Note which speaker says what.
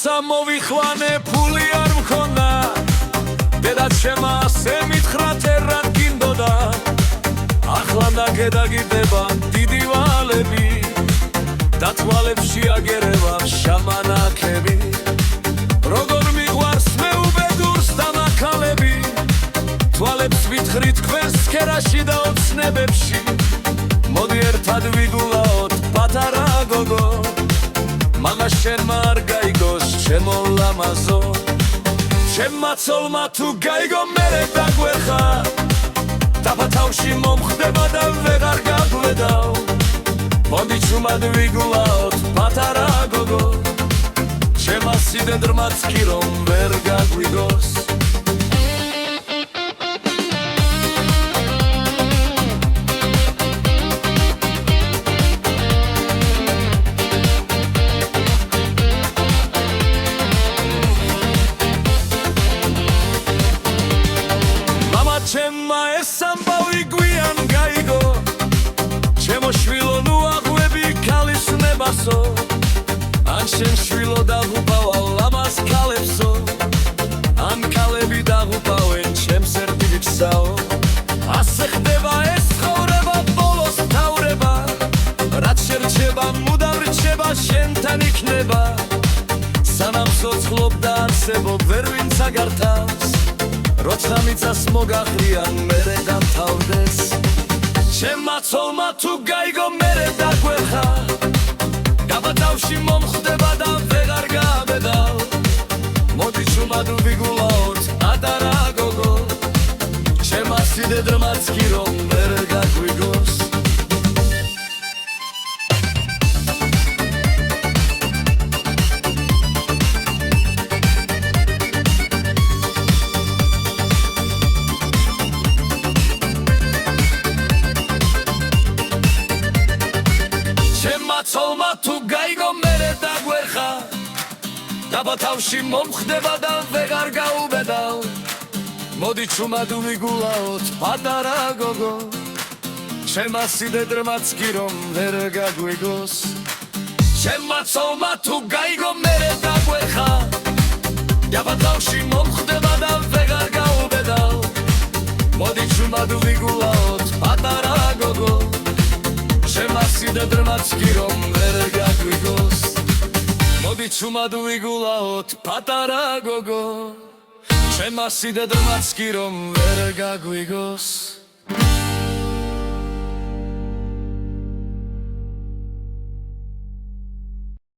Speaker 1: როცა მოვიხლანე ფული არ მქონდა დედა ჩემმა ასე მითხრა თერად გინდოდა ახლა დაგედაგიდება დიდი ვალები და თვალებში აგერევა შამანაკები როგორ მიყვარს მეუბედურს და მაქალები თვალებს ვითხრით თქვენს სქერაში და ოცნებებში მოდი ერთად ვიგულაოთ პატარა გოგო მამას შენმა არ გაიგოს ჩემო ლამაზო ჩემმა ცოლმა თუ გაიგო მერე დაგვერხა დაფათავში მომხდება და ვეღარ გაგვედავ მოდი ჩუმად ვიგულაოთ პატარა გოგო ჩემმა სიდედრმაც კი რომ ვერ გაგვიგოს ჩემმა ეს ამბავი გვიან გაიგო ჩემო შვილო ნუ აღვები ქალის ნებასო ან შენ შვილო დაღუპავალ ამას ქალებსო ან ქალები დაღუპავენ ჩემს ერთგიცაო ასე ხდება ეს ცხოვრება ბოლოს თავრება რაც შერჩება მუდამ რჩება შენთან იქნება სანამ ცოცხლობ და არსებობ ვერ ვინც აგართავს როცა მიწას მოგახრიან მერე დამთავრდეს ჩემმა ცოლმა თუ გაიგო მერე დაგვერხა გაბატავში მომხდება და ვეღარ გაბედავ მოდი ჩუმად ვიგულაოთ პატარა გოგო ჩემმა სიდედრმაც კი რომ ვერ გაგვიგოს ცოლმა თუ გაიგო მერე დაგვერხა დაბათავში მომხდება და ვეღარ გაუბედავ მოდი ჩუმად ვიგულაოთ პატარა გოგო ჩემმა სიდედრმაც კი რომ ვერ გაგვიგოს ჩემმა ცოლმა თუ გაიგო მერე დაგვერხა დაბათავში მომხდება და ვეღარ გაუბედავ მოდი ჩუმად ვიგულაოთ პატარა გოგო ჩემმა სიდედრმაც კი რომ ვერ გაგვიგოს მოდი ჩუმად ვიგულაოთ პატარა გოგო ჩემმა სიდედრმაც კი რომ ვერ გაგვიგოს